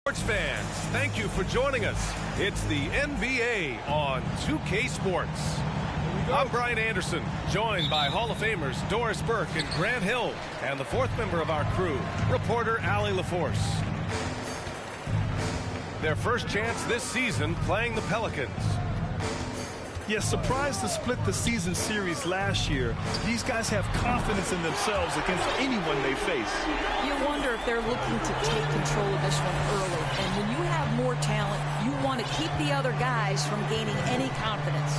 Sports fans, thank you for joining us. It's the NBA on 2K Sports. I'm Brian Anderson, joined by Hall of Famers Doris Burke and Grant Hill, and the fourth member of our crew, reporter Allie LaForce. Their first chance this season playing the Pelicans. Yes, surprised to split the season series last year. These guys have confidence in themselves against anyone they face. You wonder if they're looking to take control of this one early. And when you have more talent, you want to keep the other guys from gaining any confidence.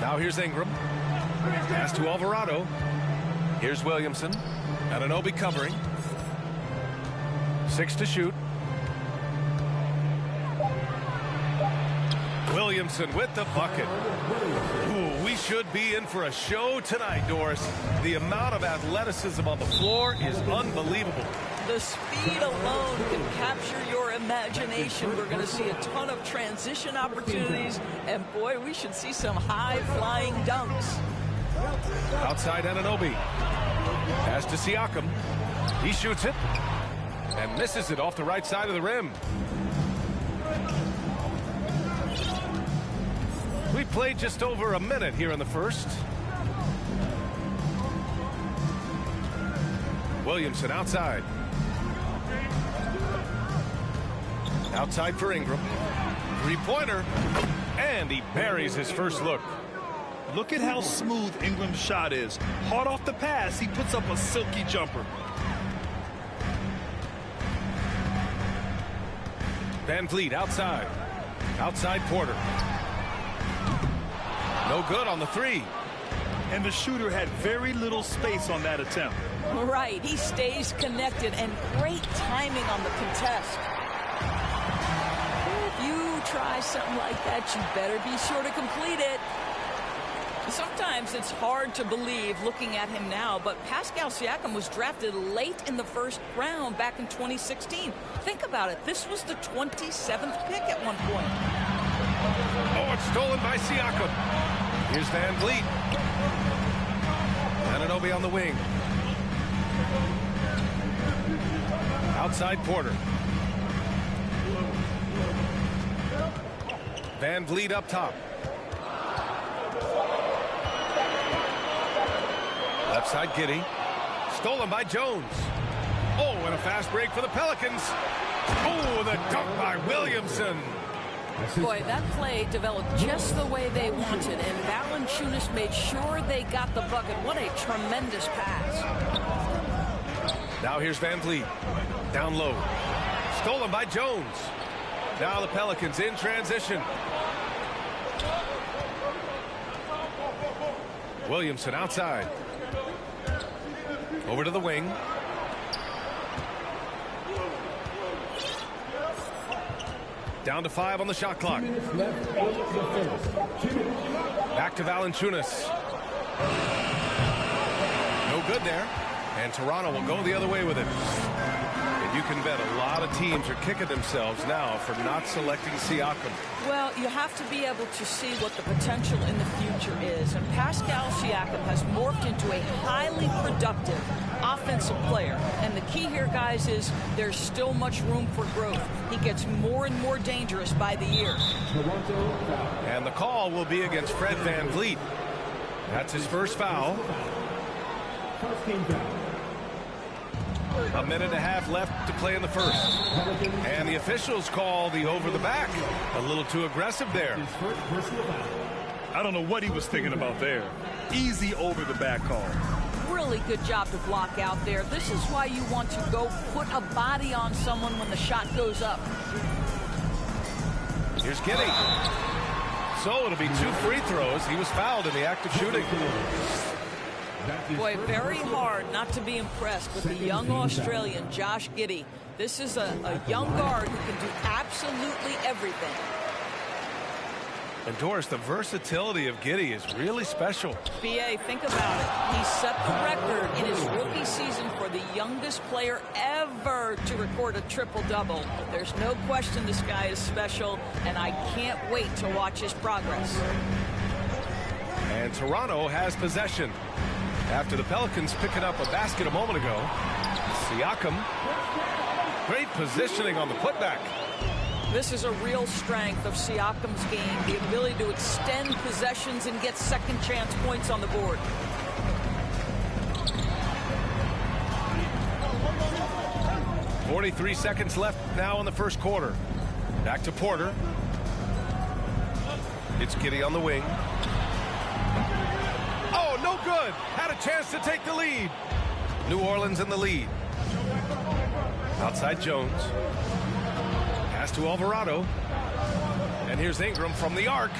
Now here's Ingram. Pass to Alvarado. Here's Williamson. Anunoby covering. 6 to shoot. Williamson with the bucket. Ooh, we should be in for a show tonight, Doris. The amount of athleticism on the floor is unbelievable. The speed alone can capture your imagination. We're going to see a ton of transition opportunities, and boy, we should see some high-flying dunks. Outside Anunoby. Pass to Siakam. He shoots it and misses it off the right side of the rim. We played just over a minute here in the first. Williamson outside. Outside for Ingram. Three-pointer. And he buries his first look. Look at how smooth Ingram's shot is. Hard off the pass, he puts up a silky jumper. Van Vliet outside. Outside Porter. No good on the three. And the shooter had very little space on that attempt. Right, he stays connected, and great timing on the contest. If you try something like that, you better be sure to complete it. Sometimes it's hard to believe looking at him now, but Pascal Siakam was drafted late in the first round back in 2016. Think about it. This was the 27th pick at one point. Oh, it's stolen by Siakam. Here's Van Vliet. Anunoby on the wing. Outside Porter. Van Vliet up top. Left side Giddey. Stolen by Jones. Oh, and a fast break for the Pelicans. Oh, the dunk by Williamson. Boy, that play developed just the way they wanted, and Valanciunas made sure they got the bucket. What a tremendous pass. Now here's Van Vliet. Down low. Stolen by Jones. Now the Pelicans in transition. Williamson outside. Over to the wing. Down to 5 on the shot clock. Back to Valanciunas. No good there. And Toronto will go the other way with it. And you can bet a lot of teams are kicking themselves now for not selecting Siakam. Well, you have to be able to see what the potential in the future is. And Pascal Siakam has morphed into a highly productive offensive player. And the key here, guys, is there's still much room for growth. He gets more and more dangerous by the year. And the call will be against Fred Van Vliet. That's his first foul. A minute and a half left to play in the first. And the officials call the over the back. A little too aggressive there. I don't know what he was thinking about there. Easy over the back call. Really good job to block out there. This is why you want to go put a body on someone when the shot goes up. Here's Giddy. So it'll be 2 free throws. He was fouled in the act of shooting. Boy, very hard not to be impressed with the young Australian, Josh Giddy. This is a young guard who can do absolutely everything. And Doris, the versatility of Giddy is really special. B.A., think about it. He set the record in his rookie season for the youngest player ever to record a triple-double. There's no question this guy is special, and I can't wait to watch his progress. And Toronto has possession. After the Pelicans picking up a basket a moment ago, Siakam, great positioning on the putback. This is a real strength of Siakam's game, the ability to extend possessions and get second chance points on the board. .43 seconds left now in the first quarter. Back to Porter. It's Giddy on the wing. Oh, no good. Had a chance to take the lead. New Orleans in the lead. Outside Jones. Pass to Alvarado. And here's Ingram from the arc.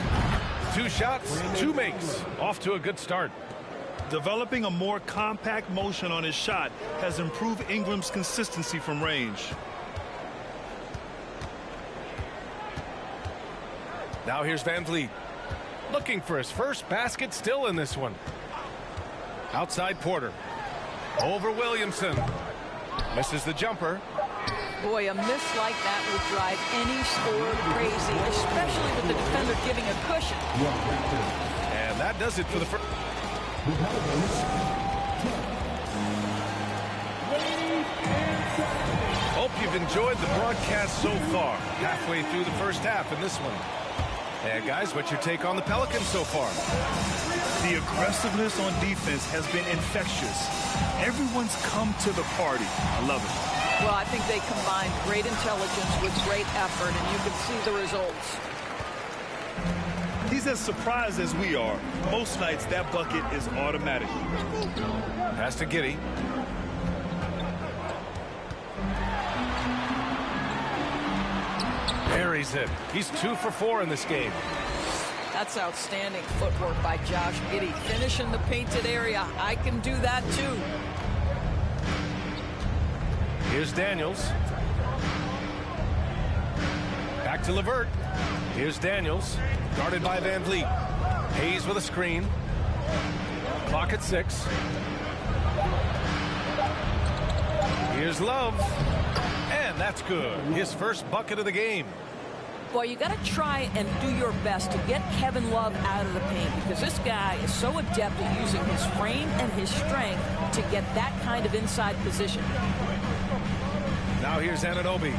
2 shots, 2 makes. Off to a good start. Developing a more compact motion on his shot has improved Ingram's consistency from range. Now here's Van Vliet. Looking for his first basket, still in this one. Outside Porter. Over Williamson. Misses the jumper. Boy, a miss like that would drive any scorer crazy, especially with the defender giving a cushion. And that does it for the first. Hope you've enjoyed the broadcast so far. Halfway through the first half in this one. And guys, what's your take on the Pelicans so far? The aggressiveness on defense has been infectious. Everyone's come to the party. I love it. Well, I think they combine great intelligence with great effort, and you can see the results. He's as surprised as we are. Most nights, that bucket is automatic. Pass to Giddy. Buries it. He's 2 for 4 in this game. That's outstanding footwork by Josh Giddy. Finishing the painted area. I can do that, too. Here's Daniels. Back to LeVert. Here's Daniels. Guarded by Van Vliet. Hayes with a screen. Clock at 6. Here's Love. And that's good. His first bucket of the game. Boy, you got to try and do your best to get Kevin Love out of the paint, because this guy is so adept at using his frame and his strength to get that kind of inside position. Now here's Anunoby.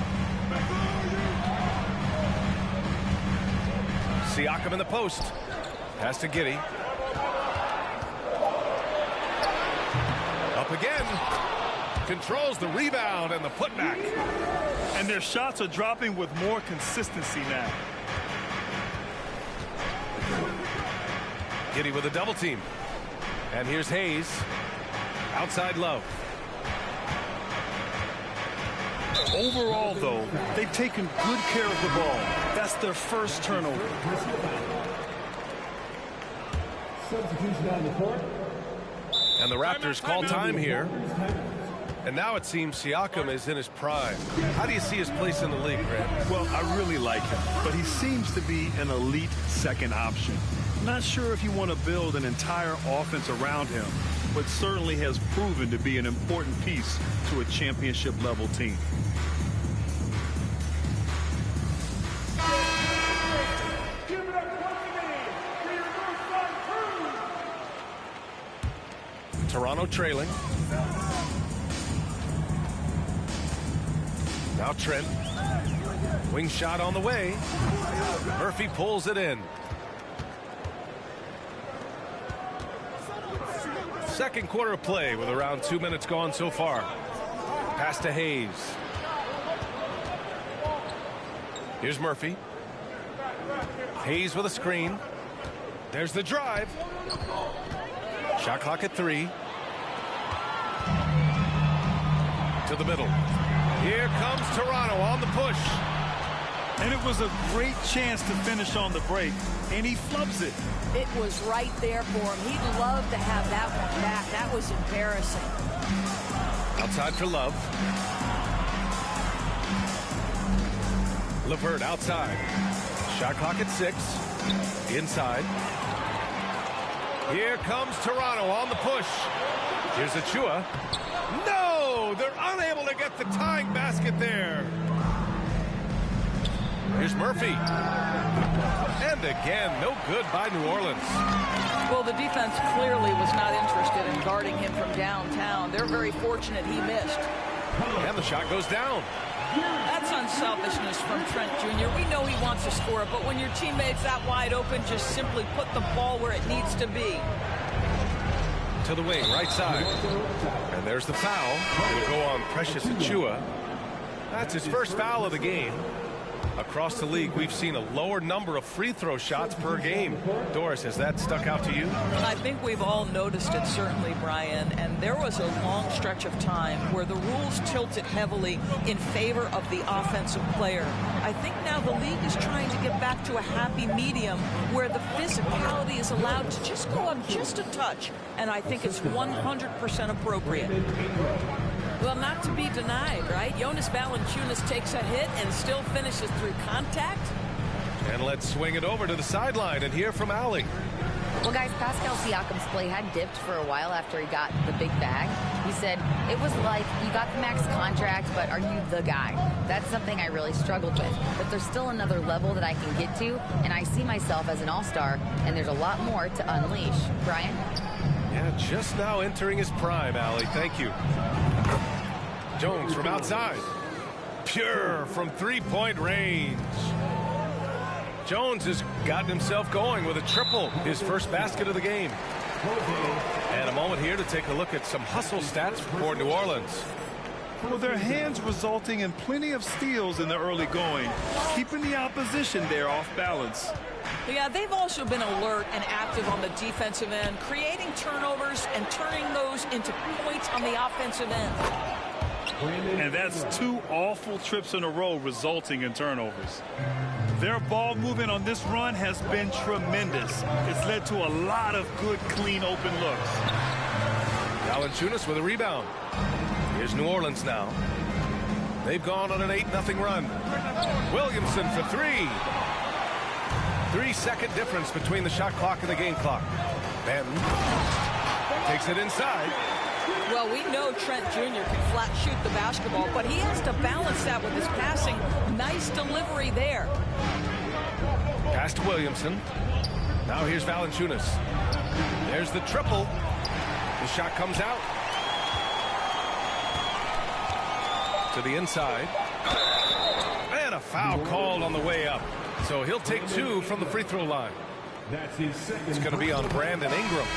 Siakam in the post. Pass to Giddy. Up again. Controls the rebound and the putback. And their shots are dropping with more consistency now. Giddy with a double team. And here's Hayes. Outside Love. Overall, though, they've taken good care of the ball. That's their first turnover. And the Raptors call time here. And now it seems Siakam is in his prime. How do you see his place in the league, Grant? Well, I really like him, but he seems to be an elite second option. Not sure if you want to build an entire offense around him, but certainly has proven to be an important piece to a championship-level team. Toronto trailing. Now Trent. Wing shot on the way. Murphy pulls it in. Second quarter of play with around 2 minutes gone so far. Pass to Hayes. Here's Murphy. Hayes with a screen. There's the drive. Shot clock at 3. To the middle. Here comes Toronto on the push. And it was a great chance to finish on the break, and he flubs it. It was right there for him. He'd love to have that one back. That was embarrassing. Outside for Love. LeVert outside. Shot clock at 6. Inside. Here comes Toronto on the push. Here's Achua. No! They're unable to get the tying basket there. Here's Murphy. And again, no good by New Orleans. Well, the defense clearly was not interested in guarding him from downtown. They're very fortunate he missed. And the shot goes down. That's unselfishness from Trent Jr. We know he wants to score, but when your teammate's that wide open, just simply put the ball where it needs to be. To the wing, right side. And there's the foul. It'll go on Precious Achua. That's his first foul of the game. Across the league, we've seen a lower number of free throw shots per game. Doris, has that stuck out to you? I think we've all noticed it, certainly, Brian. And there was a long stretch of time where the rules tilted heavily in favor of the offensive player. I think now the league is trying to get back to a happy medium where the physicality is allowed to just go up just a touch. And I think it's 100% appropriate. Well, not to be denied, right? Jonas Valanciunas takes a hit and still finishes through contact. And let's swing it over to the sideline and hear from Allie. Well, guys, Pascal Siakam's play had dipped for a while after he got the big bag. He said, it was like, you got the max contract, but are you the guy? That's something I really struggled with. But there's still another level that I can get to, and I see myself as an all-star, and there's a lot more to unleash. Brian? Yeah, just now entering his prime, Allie. Thank you. Jones from outside. Pure from three-point range. Jones has gotten himself going with a triple, his first basket of the game. And a moment here to take a look at some hustle stats for New Orleans. Well, their hands resulting in plenty of steals in the early going, keeping the opposition there off balance. Yeah, they've also been alert and active on the defensive end, creating turnovers and turning those into points on the offensive end. And that's 2 awful trips in a row resulting in turnovers. Their ball movement on this run has been tremendous. It's led to a lot of good, clean, open looks. Valanciunas with a rebound. Here's New Orleans now. They've gone on an 8-0 run. Williamson for 3. 3-second difference between the shot clock and the game clock. Benton takes it inside. Well, we know Trent Jr. can flat shoot the basketball, but he has to balance that with his passing. Nice delivery there. Pass to Williamson. Now here's Valanciunas. There's the triple. The shot comes out. To the inside. And a foul called on the way up. So he'll take 2 from the free throw line. It's going to be on Brandon Ingram.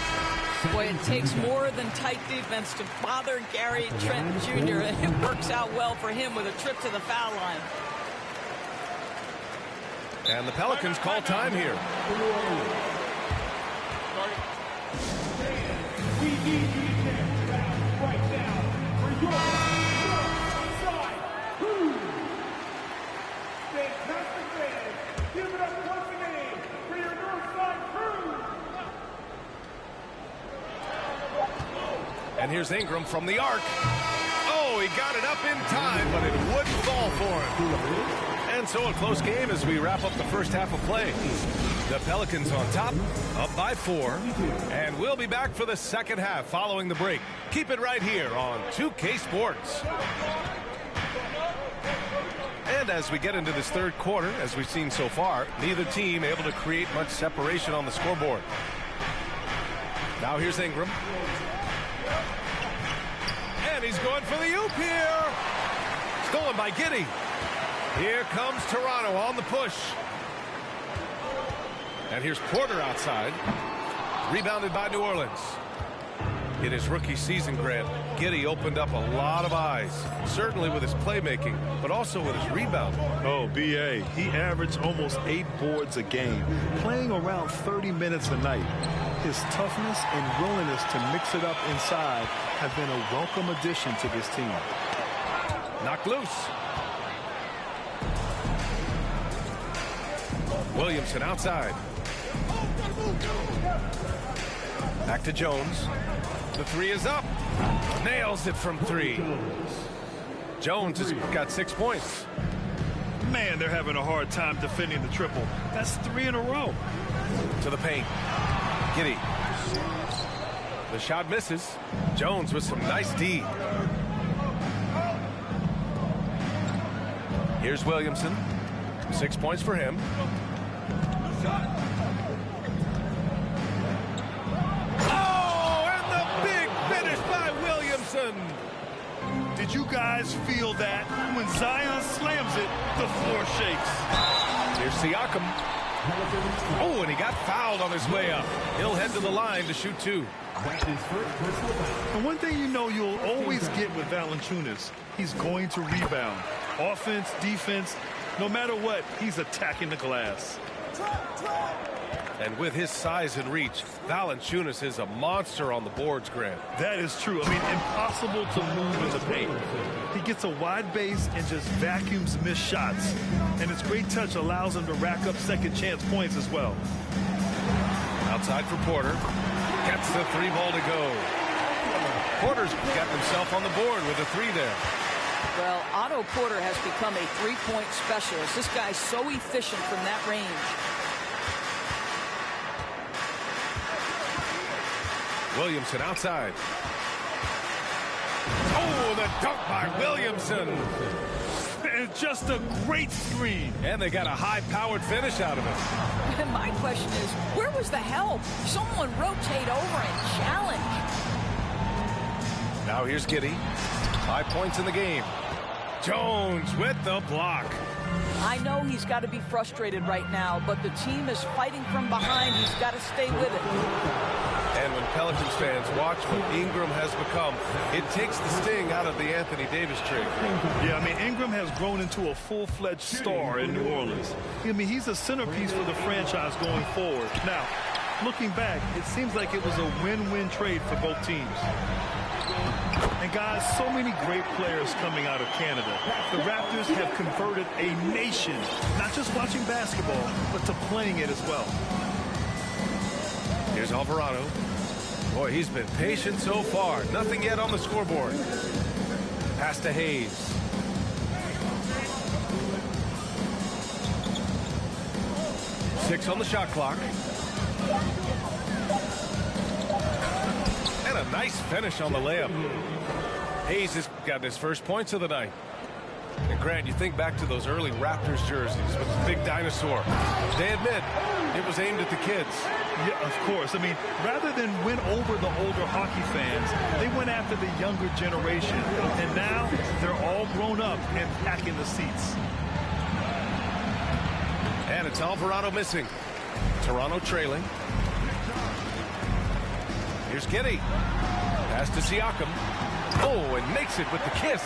Boy, it takes more than tight defense to bother Gary Trent Jr. It works out well for him with a trip to the foul line. And the Pelicans call time here. And here's Ingram from the arc. Oh, he got it up in time, but it wouldn't fall for him. And so a close game as we wrap up the first half of play. The Pelicans on top, up by 4. And we'll be back for the second half following the break. Keep it right here on 2K Sports. And as we get into this third quarter, as we've seen so far, neither team able to create much separation on the scoreboard. Now here's Ingram. And he's going for the oop here. Stolen by Giddey. Here comes Toronto on the push. And here's Porter outside. Rebounded by New Orleans. In his rookie season, Grant, Giddey opened up a lot of eyes, certainly with his playmaking, but also with his rebounding. Oh, B.A., he averaged almost 8 boards a game, playing around 30 minutes a night. His toughness and willingness to mix it up inside have been a welcome addition to this team. Knocked loose. Williamson outside. Back to Jones. The three is up. Nails it from three. Jones has got 6 points. Man, they're having a hard time defending the triple. That's 3 in a row. To the paint. Giddy. The shot misses. Jones with some nice D. Here's Williamson. 6 points for him. Oh, and the big finish by Williamson. Did you guys feel that? When Zion slams it, the floor shakes. Here's Siakam. Oh, and he got fouled on his way up. He'll head to the line to shoot 2. And one thing you know you'll always get with Valanciunas, he's going to rebound. Offense, defense, no matter what, he's attacking the glass. And with his size and reach, Valanciunas is a monster on the boards, Grant. That is true. I mean, impossible to move in the paint. He gets a wide base and just vacuums missed shots. And his great touch allows him to rack up second chance points as well. Outside for Porter. Gets the 3 ball to go. Porter's got himself on the board with a 3 there. Well, Otto Porter has become a three-point specialist. This guy's so efficient from that range. Williamson outside. Oh, the dunk by Williamson. And just a great screen. And they got a high-powered finish out of it. And my question is, where was the help? Someone rotate over and challenge. Now here's Giddy. 5 points in the game. Jones with the block. I know he's got to be frustrated right now, but the team is fighting from behind. He's got to stay with it. And when Pelicans fans watch what Ingram has become, it takes the sting out of the Anthony Davis trade. Yeah, I mean, Ingram has grown into a full-fledged star in New Orleans. I mean, he's a centerpiece for the franchise going forward. Now, looking back, it seems like it was a win-win trade for both teams. And guys, so many great players coming out of Canada. The Raptors have converted a nation, not just watching basketball, but to playing it as well. Here's Alvarado. Boy, he's been patient so far. Nothing yet on the scoreboard. Pass to Hayes. Six on the shot clock. And a nice finish on the layup. Hayes has got his first points of the night. And Grant, you think back to those early Raptors jerseys with the big dinosaur. They admit it was aimed at the kids. Yeah, of course. I mean, rather than win over the older hockey fans, they went after the younger generation. And now they're all grown up and packing the seats. And it's Alvarado missing. Toronto trailing. Here's Giddy. Pass to Siakam. Oh, and makes it with the kiss.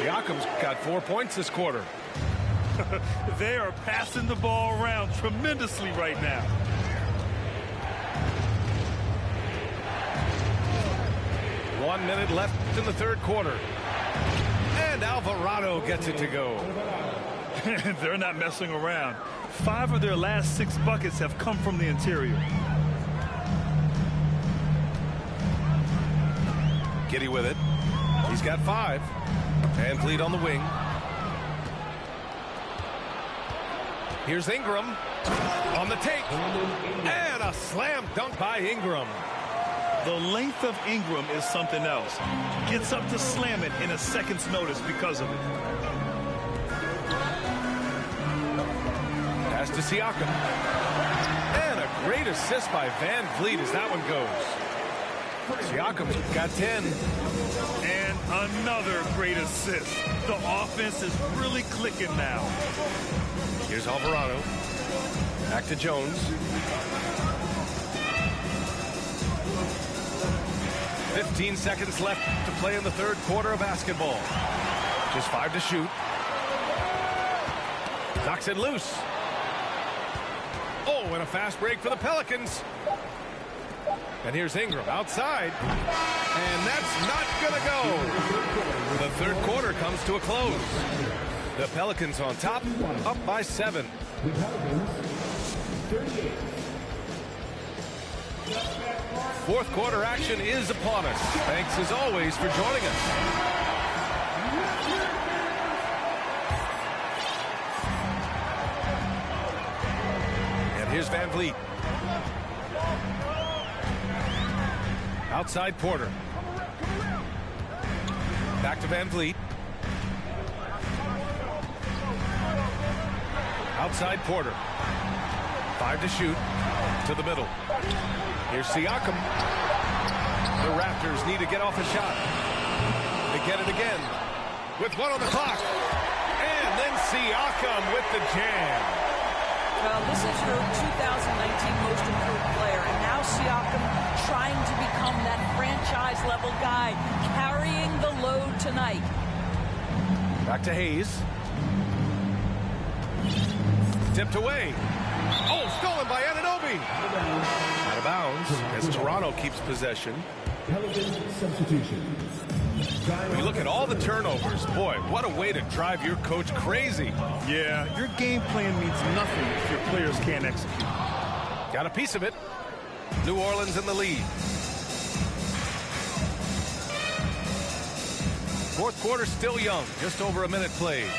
Siakam's got 4 points this quarter. They are passing the ball around tremendously right now. One minute left in the third quarter. And Alvarado gets it to go. They're not messing around. 5 of their last 6 buckets have come from the interior. Giddy with it. He's got 5. And lead on the wing. Here's Ingram on the take. And a slam dunk by Ingram. The length of Ingram is something else. Gets up to slam it in a second's notice because of it. Pass to Siakam. And a great assist by Van Vliet as that one goes. Siakam's got 10. And another great assist. The offense is really clicking now. Here's Alvarado. Back to Jones. 15 seconds left to play in the third quarter of basketball. Just 5 to shoot. Knocks it loose. Oh, and a fast break for the Pelicans. And here's Ingram outside. And that's not going to go. The third quarter comes to a close. The Pelicans on top, up by 7. The Pelicans, 38. Fourth quarter action is upon us. Thanks as always for joining us. And here's Van Vliet. Outside Porter. Back to Van Vliet. Outside Porter. 5 to shoot. To the middle. Here's Siakam. The Raptors need to get off a shot. They get it again. With 1 on the clock. And then Siakam with the jam. Well, this is your 2019 most improved player. And now Siakam trying to become that franchise-level guy, carrying the load tonight. Back to Hayes. Tipped away. Oh, stolen by Anunoby. Out of bounds as Toronto keeps possession. Pelicans substitution. When you look at all the turnovers, boy, what a way to drive your coach crazy. Yeah, your game plan means nothing if your players can't execute. Got a piece of it. New Orleans in the lead. Fourth quarter still young, just over a minute played.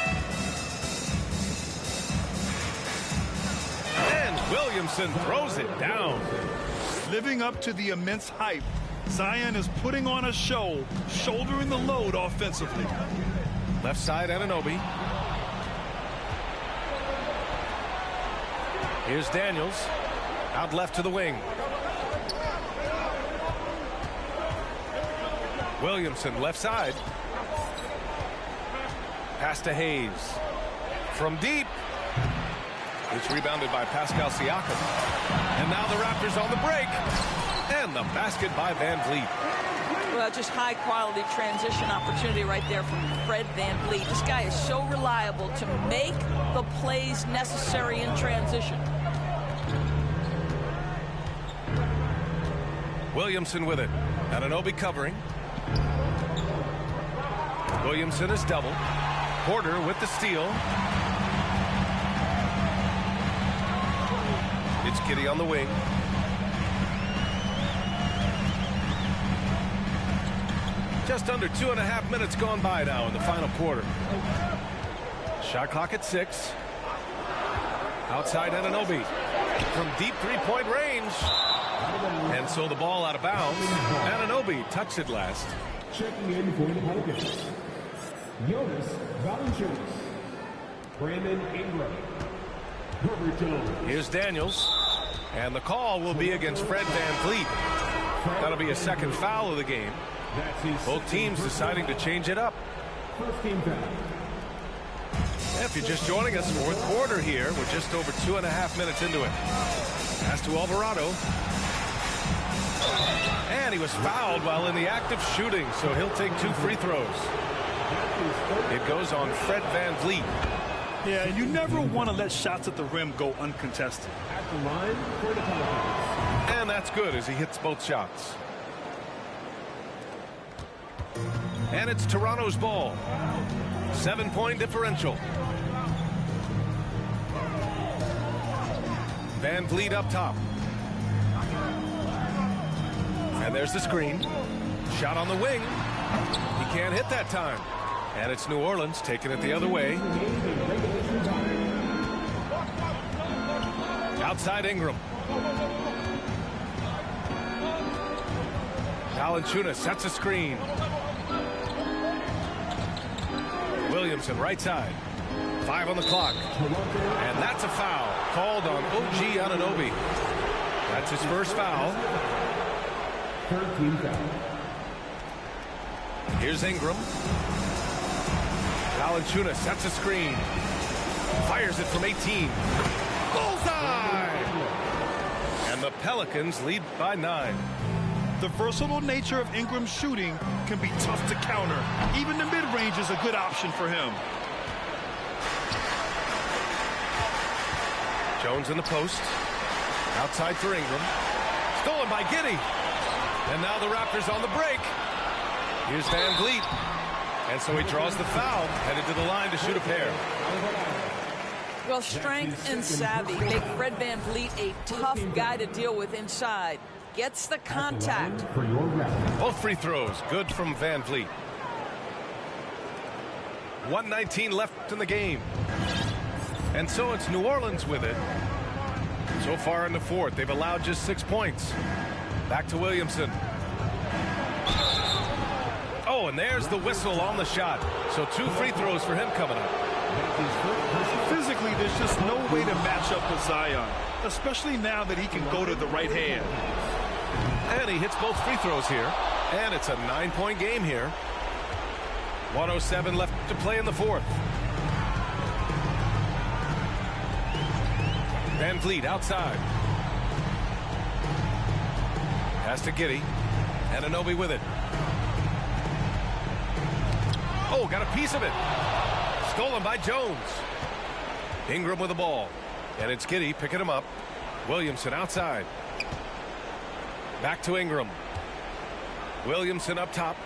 And Williamson throws it down. Living up to the immense hype, Zion is putting on a show, shouldering the load offensively. Left side, Anunoby. Here's Daniels. Out left to the wing. Williamson, left side. Pass to Hayes. From deep. It's rebounded by Pascal Siakam. And now the Raptors on the break. And the basket by Van Vliet. Well, just high-quality transition opportunity right there from Fred Van Vliet. This guy is so reliable to make the plays necessary in transition. Williamson with it. Anunoby covering. Williamson is double. Porter with the steal. It's Giddey on the wing. Just under 2.5 minutes gone by now in the final quarter. Shot clock at 6. Outside Anunoby. From deep three-point range. And so the ball out of bounds. Anunoby touched it last. Checking in for the Pelicans. Jonas Valanciunas. Brandon Ingram. Herbert Jones. Here's Daniels. And the call will be against Fred Van Vliet. That'll be a second foul of the game. Both teams deciding to change it up. First team foul. If you're just joining us, fourth quarter here. We're just over 2.5 minutes into it. Pass to Alvarado. And he was fouled while in the act of shooting, so he'll take 2 free throws. It goes on Fred Van Vliet. Yeah, you never want to let shots at the rim go uncontested. At the line for the Pelicans. And that's good as he hits both shots. And it's Toronto's ball. 7-point differential. Van Vliet up top. And there's the screen. Shot on the wing. He can't hit that time. And it's New Orleans taking it the other way. Outside Ingram. Valanciunas sets a screen. Williamson right side. 5 on the clock. And that's a foul called on OG Anunoby. That's his first foul. Third team foul. Here's Ingram. Valanciunas sets a screen. Fires it from 18. Bullseye! And the Pelicans lead by 9. The versatile nature of Ingram's shooting can be tough to counter. Even the mid-range is a good option for him. Jones in the post. Outside for Ingram. Stolen by Giddey. And now the Raptors on the break. Here's Van Vliet. And so he draws the foul, headed to the line to shoot a pair. Well, strength and savvy make Fred VanVleet a tough guy to deal with inside. Gets the contact. For your round. Both free throws good from VanVleet. 1:19 left in the game. And so it's New Orleans with it. So far in the fourth, they've allowed just 6 points. Back to Williamson. Oh, and there's the whistle on the shot. So 2 free throws for him coming up. Physically, there's just no way to match up with Zion, especially now that he can go to the right hand. And he hits both free throws here. And it's a 9-point game here. 1:07 left to play in the fourth. VanVleet outside. Pass to Giddey. Anunoby with it. Oh, got a piece of it. Stolen by Jones. Ingram with the ball. And it's Giddey picking him up. Williamson outside. Back to Ingram. Williamson up top.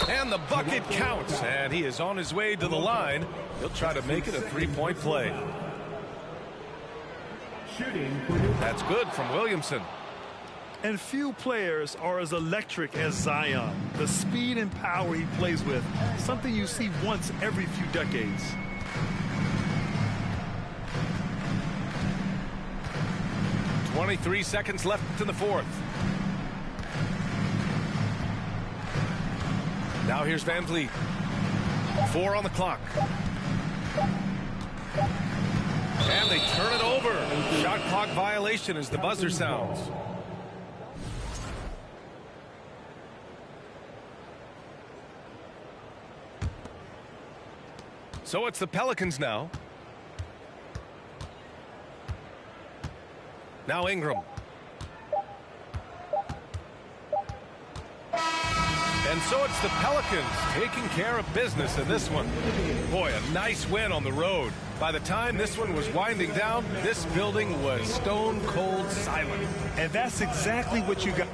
And the bucket counts. And he is on his way to the line. He'll try to make it a 3-point play. Shooting. That's good from Williamson. And few players are as electric as Zion. The speed and power he plays with, something you see once every few decades. .23 left in the fourth. Now here's VanVleet. 4 on the clock. And they turn it over. Shot clock violation as the buzzer sounds. So it's the Pelicans now. Now Ingram. And so it's the Pelicans taking care of business in this one. Boy, a nice win on the road. By the time this one was winding down, this building was stone cold silent. And that's exactly what you got.